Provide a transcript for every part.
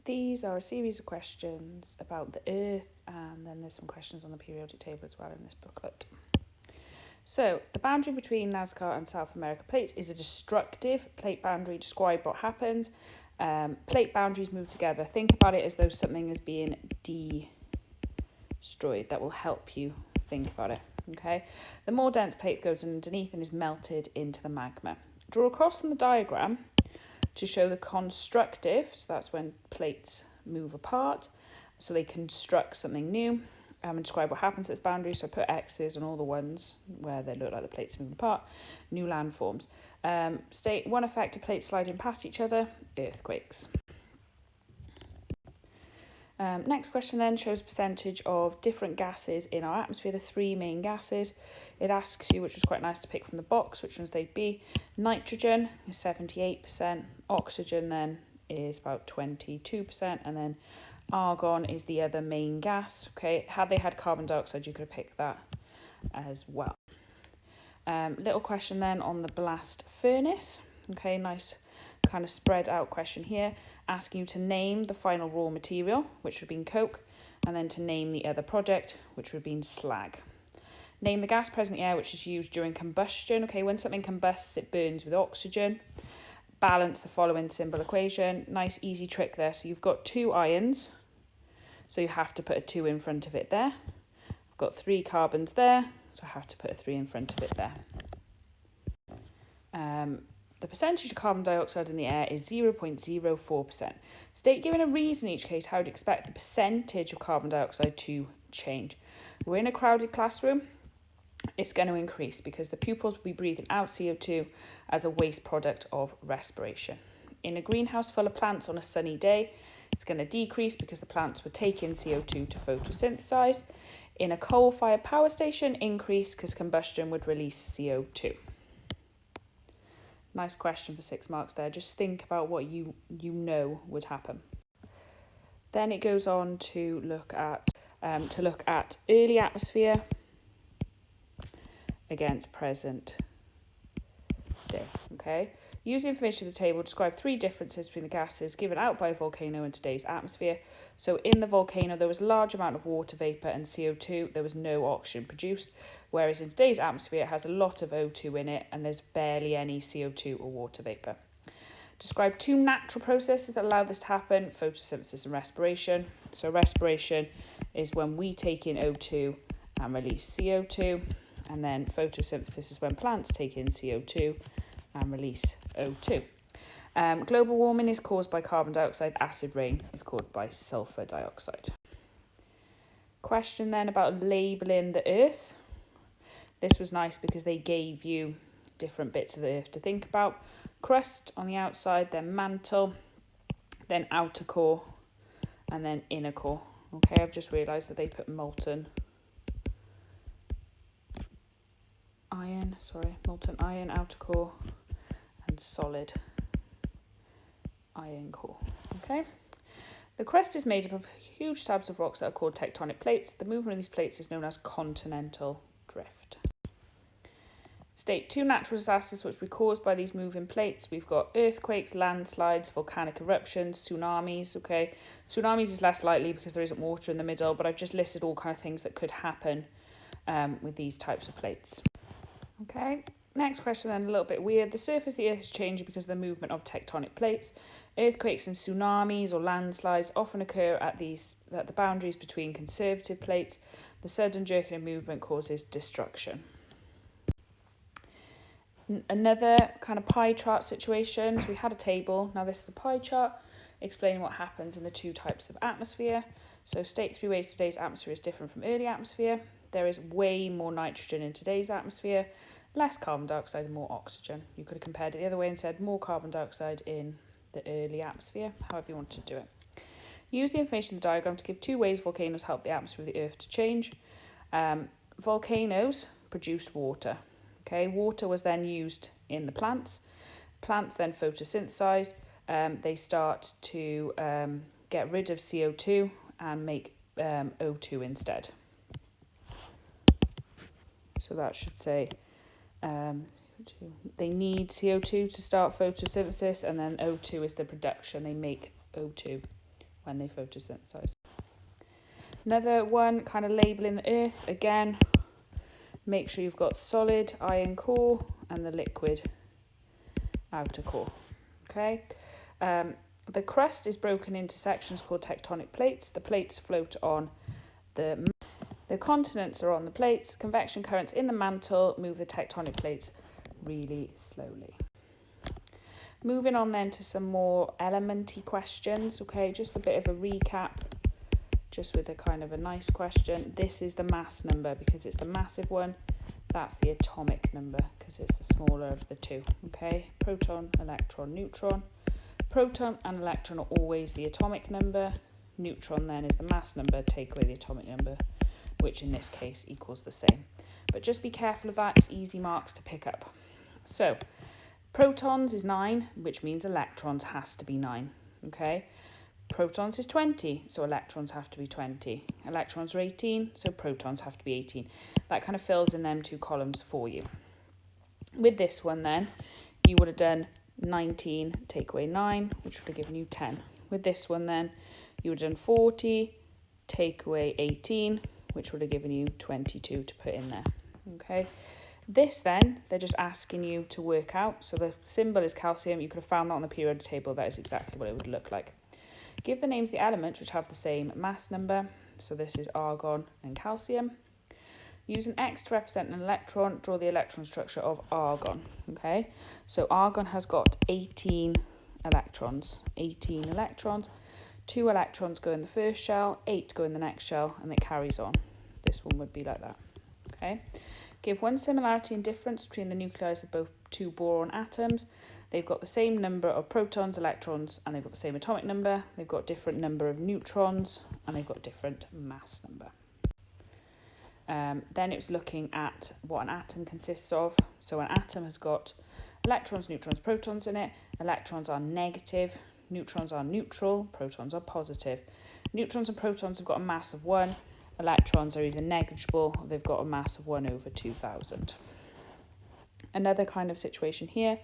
These are a series of questions about the Earth, and then there's some questions on the periodic table as well in this booklet. So, the boundary between Nazca and South America plates is a destructive plate boundary. Describe what happens. Plate boundaries move together. Think about it as though something is being destroyed. That will help you think about it. Okay. The more dense plate goes underneath and is melted into the magma. Draw a cross on the diagram to show the constructive. So that's when plates move apart. So they construct something new. And describe what happens at this boundary. So I put X's on all the ones where they look like the plates moving apart. New landforms. State one effect of plates sliding past each other. Earthquakes. Next question then shows percentage of different gases in our atmosphere, the three main gases. It asks you, which was quite nice to pick from the box, which ones they'd be. Nitrogen is 78%, oxygen then is about 22%, and then argon is the other main gas. Okay, had they had carbon dioxide, you could have picked that as well. Little question then on the blast furnace. Okay, nice kind of spread out question here, asking you to name the final raw material, which would have been coke, and then to name the other product, which would have been slag. Name the gas present in the air which is used during combustion. Okay, when something combusts, it burns with oxygen. Balance the following symbol equation. Nice easy trick there. So you've got 2 ions, so you have to put a 2 in front of it there. I've got 3 carbons there, so I have to put a 3 in front of it there. The percentage of carbon dioxide in the air is 0.04%. State, given a reason in each case, how you'd expect the percentage of carbon dioxide to change. We're in a crowded classroom. It's going to increase because the pupils will be breathing out CO2 as a waste product of respiration. In a greenhouse full of plants on a sunny day, it's going to decrease because the plants would take in CO2 to photosynthesize. In a coal-fired power station, increase because combustion would release CO2. Nice question for 6 marks there. Just think about what you know would happen. Then it goes on to look at early atmosphere against present day. Okay. Use the information in the table. Describe 3 differences between the gases given out by a volcano in today's atmosphere. So in the volcano, there was a large amount of water vapour and CO2. There was no oxygen produced. Whereas in today's atmosphere, it has a lot of O2 in it and there's barely any CO2 or water vapour. Describe 2 natural processes that allow this to happen. Photosynthesis and respiration. So respiration is when we take in O2 and release CO2. And then photosynthesis is when plants take in CO2 and release O2. Global warming is caused by carbon dioxide. Acid rain is caused by sulfur dioxide. Question then about labelling the Earth. This was nice because they gave you different bits of the Earth to think about. Crust on the outside, then mantle, then outer core, and then inner core. Okay, I've just realised that they put molten iron, outer core, and solid iron core. Okay. The crust is made up of huge slabs of rocks that are called tectonic plates. The movement of these plates is known as continental drift. State 2 natural disasters which were caused by these moving plates. We've got earthquakes, landslides, volcanic eruptions, tsunamis. Okay, tsunamis is less likely because there isn't water in the middle, but I've just listed all kind of things that could happen with these types of plates. Okay, next question then, a little bit weird. The surface of the Earth is changing because of the movement of tectonic plates. Earthquakes and tsunamis or landslides often occur at the boundaries between conservative plates. The sudden jerking of movement causes destruction. Another kind of pie chart situation. So we had a table. Now this is a pie chart explaining what happens in the 2 types of atmosphere. So state 3 ways today's atmosphere is different from early atmosphere. There is way more nitrogen in today's atmosphere, less carbon dioxide and more oxygen. You could have compared it the other way and said more carbon dioxide in the early atmosphere, however you want to do it. Use the information in the diagram to give 2 ways volcanoes help the atmosphere of the Earth to change. Volcanoes produce water. Okay, water was then used in the plants. Plants then photosynthesized. They start to get rid of CO2 and make O2 instead. So that should say they need CO2 to start photosynthesis, and then O2 is the production. They make O2 when they photosynthesize. Another one, kind of labelling the earth. Again, make sure you've got solid iron core and the liquid outer core. Okay. The crust is broken into sections called tectonic plates. The plates float on the continents are on the plates. Convection currents in the mantle move the tectonic plates really slowly. Moving on then to some more elementy questions. Okay, just a bit of a recap, just with a kind of a nice question. This is the mass number because it's the massive one. That's the atomic number because it's the smaller of the two. Okay, proton, electron, neutron. Proton and electron are always the atomic number. Neutron then is the mass number, take away the atomic number, which in this case equals the same. But just be careful of that, it's easy marks to pick up. So, protons is 9, which means electrons has to be 9, okay? Protons is 20, so electrons have to be 20. Electrons are 18, so protons have to be 18. That kind of fills in them two columns for you. With this one then, you would have done 19, take away 9, which would have given you 10. With this one then, you would have done 40, take away 18, which would have given you 22 to put in there, okay? This then, they're just asking you to work out. So the symbol is calcium. You could have found that on the periodic table. That is exactly what it would look like. Give the names of the elements which have the same mass number. So this is argon and calcium. Use an X to represent an electron. Draw the electron structure of argon, okay? So argon has got 18 electrons. 18 electrons. 2 electrons go in the first shell, 8 go in the next shell, and it carries on. This one would be like that, okay? Give one similarity and difference between the nuclei of both two boron atoms. They've got the same number of protons, electrons, and they've got the same atomic number. They've got different number of neutrons, and they've got different mass number. Then it was looking at what an atom consists of. So an atom has got electrons, neutrons, protons in it. Electrons are negative, neutrons are neutral, protons are positive. Neutrons and protons have got a mass of 1. Electrons are either negligible or they've got a mass of 1 over 2,000. Another kind of situation here.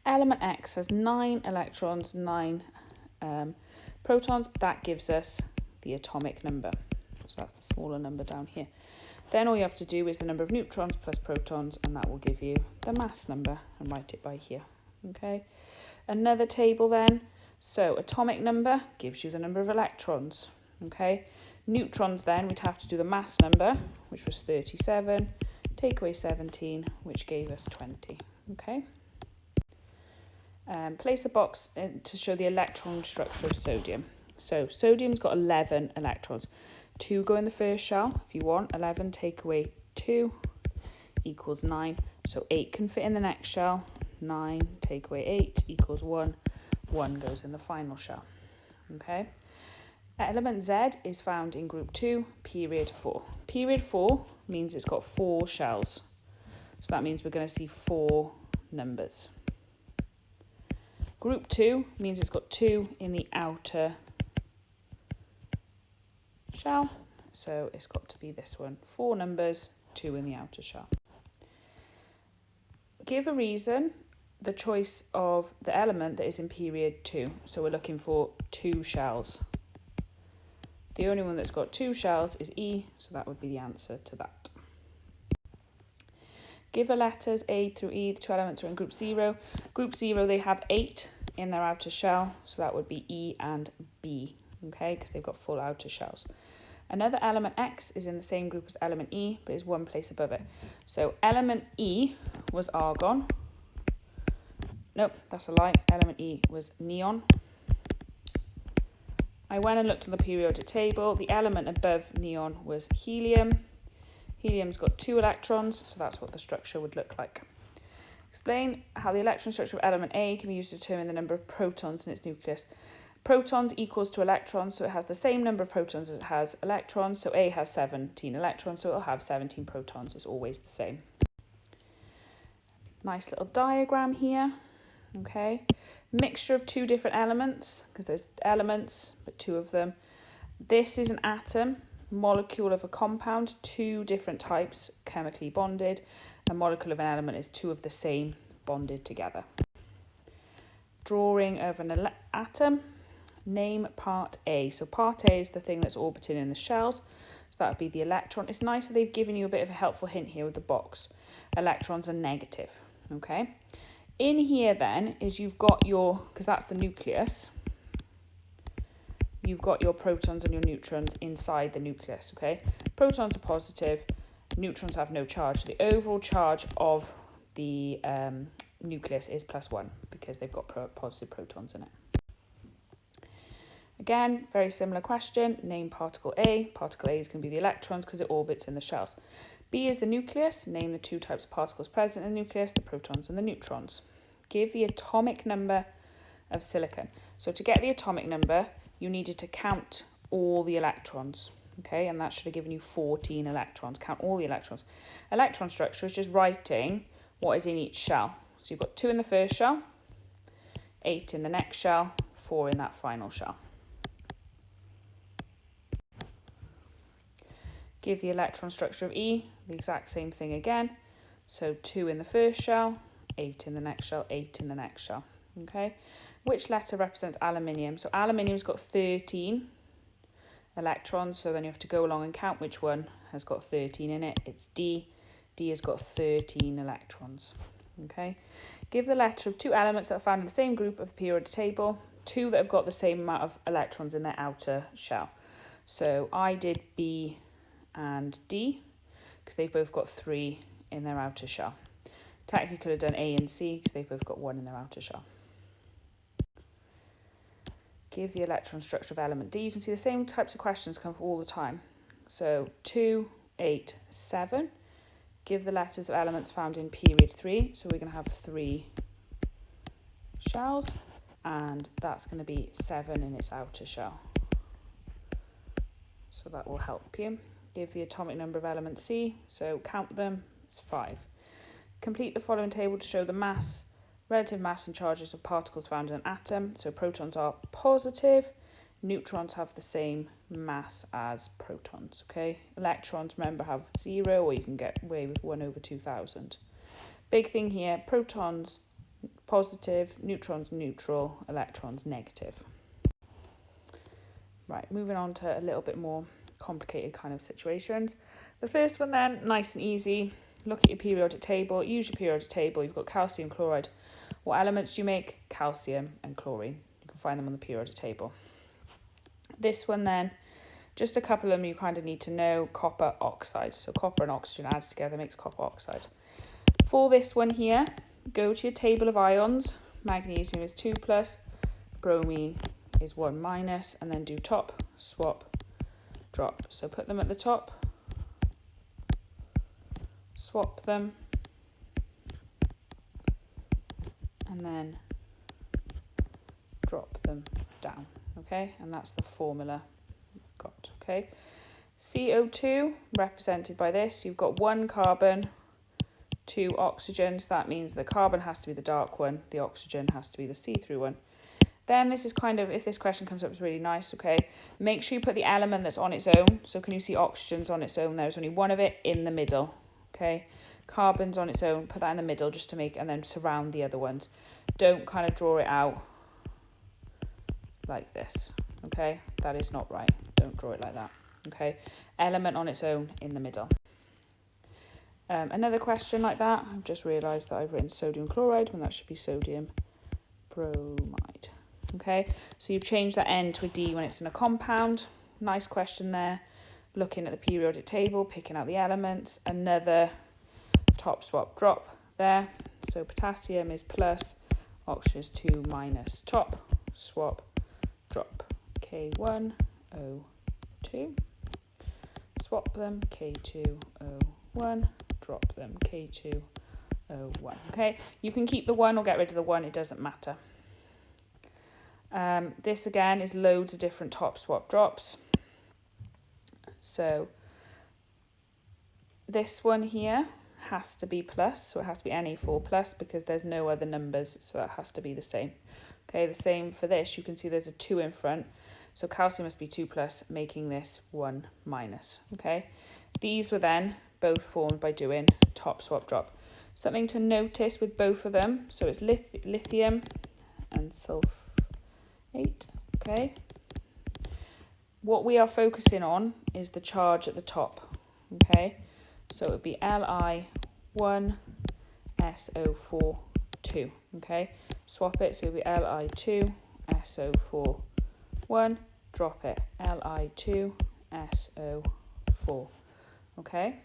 Element X has 9 electrons, 9 protons. That gives us the atomic number. So that's the smaller number down here. Then all you have to do is the number of neutrons plus protons, and that will give you the mass number, and write it by here. Okay. Another table then. So atomic number gives you the number of electrons. Okay. Neutrons then, we'd have to do the mass number, which was 37, take away 17, which gave us 20. Okay. Place the box to show the electron structure of sodium. So sodium's got 11 electrons. 2 go in the first shell, if you want. 11 take away 2 equals 9. So 8 can fit in the next shell. 9 take away 8 equals 1. 1 goes in the final shell. Okay. Element Z is found in group 2, period 4. Period 4 means it's got 4 shells. So that means we're going to see 4 numbers. Group 2 means it's got 2 in the outer shell. So it's got to be this one. 4 numbers, 2 in the outer shell. Give a reason, the choice of the element that is in period 2. So we're looking for 2 shells. The only one that's got 2 shells is E, so that would be the answer to that. Give the letters A through E, the 2 elements are in group 0. Group 0, they have 8 in their outer shell, so that would be E and B, okay, because they've got full outer shells. Another element X is in the same group as element E, but is one place above it. So element E was argon. Nope, that's a lie. Element E was neon. I went and looked on the periodic table. The element above neon was helium. Helium's got 2 electrons, so that's what the structure would look like. Explain how the electron structure of element A can be used to determine the number of protons in its nucleus. Protons equals to electrons, so it has the same number of protons as it has electrons. So A has 17 electrons, so it'll have 17 protons. It's always the same. Nice little diagram here. Okay. Mixture of 2 different elements, because there's elements, but 2 of them. This is an atom, molecule of a compound, 2 different types chemically bonded. A molecule of an element is 2 of the same bonded together. Drawing of an atom. Name part A. So part A is the thing that's orbiting in the shells. So that would be the electron. It's nice that they've given you a bit of a helpful hint here with the box. Electrons are negative, okay? In here then is you've got your, because that's the nucleus, you've got your protons and your neutrons inside the nucleus, okay? Protons are positive, neutrons have no charge. So the overall charge of the nucleus is +1 because they've got positive protons in it. Again, very similar question. Name particle A. Particle A is going to be the electrons because it orbits in the shells. B is the nucleus. Name the two types of particles present in the nucleus, the protons and the neutrons. Give the atomic number of silicon. So to get the atomic number, you needed to count all the electrons, okay? And that should have given you 14 electrons. Count all the electrons. Electron structure is just writing what is in each shell. So you've got 2 in the first shell, 8 in the next shell, 4 in that final shell. Give the electron structure of E, the exact same thing again. So 2 in the first shell, 8 in the next shell, 8 in the next shell. Okay. Which letter represents aluminium? So aluminium's got 13 electrons. So then you have to go along and count which one has got 13 in it. It's D. D has got 13 electrons. Okay. Give the letter of 2 elements that are found in the same group of the periodic table. 2 that have got the same amount of electrons in their outer shell. So I did B and D because they've both got 3 in their outer shell. Technically could have done A and C because they've both got 1 in their outer shell. Give the electron structure of element D. You can see the same types of questions come up all the time. So 2, 8, 7. Give the letters of elements found in period 3. So we're going to have 3 shells and that's going to be 7 in its outer shell. So that will help you. Give the atomic number of element C, so count them, it's 5. Complete the following table to show the mass, relative mass and charges of particles found in an atom. So protons are positive, neutrons have the same mass as protons, okay? Electrons, remember, have 0 or you can get away with 1 over 2000. Big thing here, protons positive, neutrons neutral, electrons negative. Right, moving on to a little bit more complicated kind of situations. The first one then, nice and easy. Look at your periodic table, use your periodic table. You've got calcium chloride. What elements do you make? Calcium and chlorine. You can find them on the periodic table. This one then, just a couple of them you kind of need to know. Copper oxide. So copper and oxygen added together makes copper oxide. For this one here, go to your table of ions. Magnesium is 2+, bromine is 1-, and then do top, swap, drop. So put them at the top, swap them, and then drop them down, okay? And that's the formula you've got, okay? CO2, represented by this, you've got 1 carbon, 2 oxygens. That means the carbon has to be the dark one, the oxygen has to be the see-through one. Then this is kind of, if this question comes up, it's really nice, okay? Make sure you put the element that's on its own. So can you see oxygen's on its own? There's only one of it in the middle, okay? Carbon's on its own, put that in the middle just to make, and then surround the other ones. Don't kind of draw it out like this, okay? That is not right. Don't draw it like that, okay? Element on its own in the middle. Another question like that, I've just realised that I've written sodium chloride when that should be sodium bromide. Okay, so you've changed that N to a D when it's in a compound. Nice question there. Looking at the periodic table, picking out the elements. Another top, swap, drop there. So potassium is plus, oxygen is 2-. Top, swap, drop. K1, O2. Swap them, K2, O1. Drop them, K2, O1. Okay, you can keep the 1 or get rid of the 1, it doesn't matter. This again is loads of different top, swap, drops. So this one here has to be plus, so it has to be Na4 plus because there's no other numbers, so that has to be the same. Okay, the same for this, you can see there's a 2 in front, so calcium must be 2+, making this 1-. Okay, these were then both formed by doing top, swap, drop. Something to notice with both of them, so it's lithium and sulfate, okay? What we are focusing on is the charge at the top, okay? So it would be Li1 SO4 2, okay? Swap it, so it would be Li2 SO4 1, drop it, Li2 SO4, okay?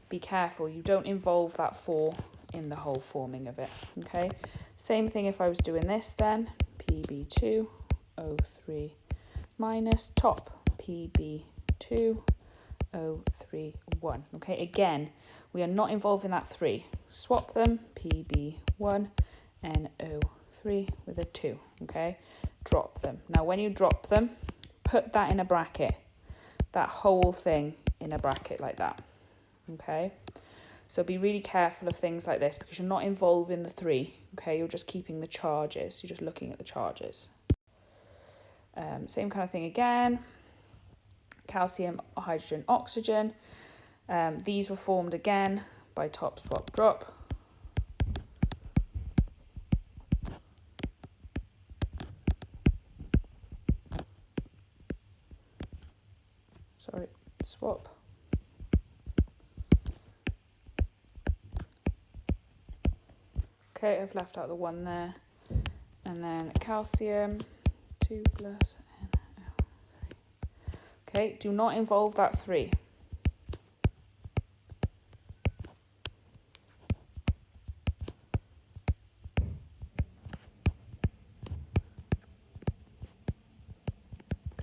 Be careful, you don't involve that 4 in the whole forming of it, okay? Same thing if I was doing this then, Pb2 O3 minus top Pb2 O3 1, okay? Again, we are not involving that 3. Swap them, Pb1 NO3 with a 2, okay? Drop them. Now when you drop them, put that in a bracket, that whole thing in a bracket like that, okay? So be really careful of things like this because you're not involving the 3, okay? You're just keeping the charges, you're just looking at the charges. Same kind of thing again, calcium, hydrogen, oxygen. These were formed again by top, swap, drop. Sorry, swap. Okay, I've left out the 1 there. And then calcium, 2 plus NO3. Okay, do not involve that 3.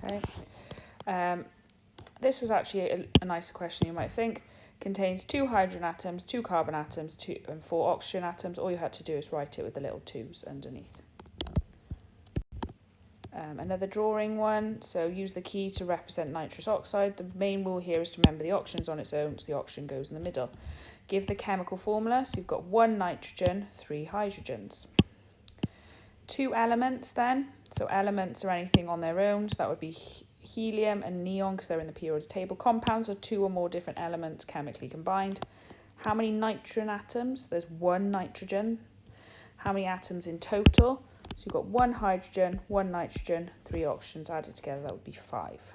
Okay. This was actually a nicer question, you might think. Contains 2 hydrogen atoms, 2 carbon atoms, 2 and 4 oxygen atoms. All you had to do is write it with the little 2's underneath. Another drawing one, so use the key to represent nitrous oxide. The main rule here is to remember the oxygen's on its own, so the oxygen goes in the middle. Give the chemical formula, so you've got 1 nitrogen, 3 hydrogens. 2 elements then, so elements are anything on their own, so that would be helium and neon because they're in the periodic table. Compounds are 2 or more different elements chemically combined. How many nitrogen atoms? There's 1 nitrogen. How many atoms in total? So you've got 1 hydrogen, 1 nitrogen, 3 oxygens added together, that would be 5.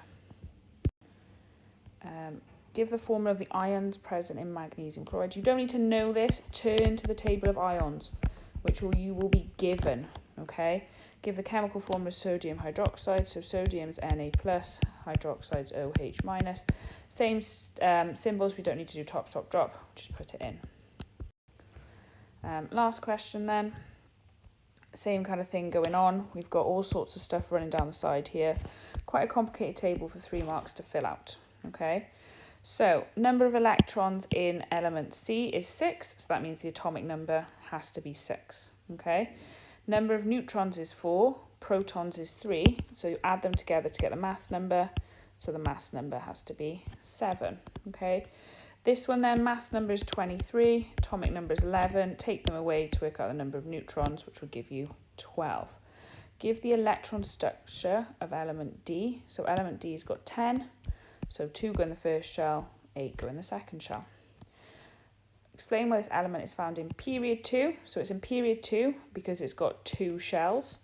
Give the formula of the ions present in magnesium chloride. You don't need to know this. Turn to the table of ions, which you will be given, okay? Give the chemical formula of sodium hydroxide. So sodium's Na+, hydroxide's OH-. Same symbols, we don't need to do top, swap, drop. Just put it in. Last question then. Same kind of thing going on. We've got all sorts of stuff running down the side here. Quite a complicated table for 3 marks to fill out, okay? So, number of electrons in element C is 6, so that means the atomic number has to be 6, okay? Number of neutrons is 4, protons is 3, so you add them together to get the mass number, so the mass number has to be 7, okay? This one then, mass number is 23, atomic number is 11, take them away to work out the number of neutrons, which will give you 12. Give the electron structure of element D, so element D's got 10, so 2 go in the first shell, 8 go in the second shell. Explain why this element is found in period 2, so it's in period 2 because it's got 2 shells,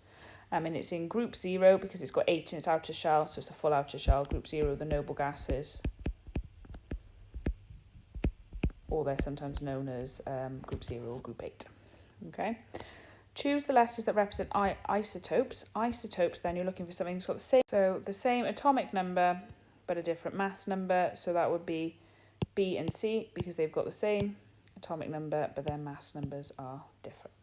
and it's in group 0 because it's got 8 in its outer shell, so it's a full outer shell. Group 0, the noble gases, or they're sometimes known as group 0 or group 8. Okay. Choose the letters that represent isotopes. Isotopes, then you're looking for something that's got the same atomic number, but a different mass number. So that would be B and C because they've got the same atomic number, but their mass numbers are different.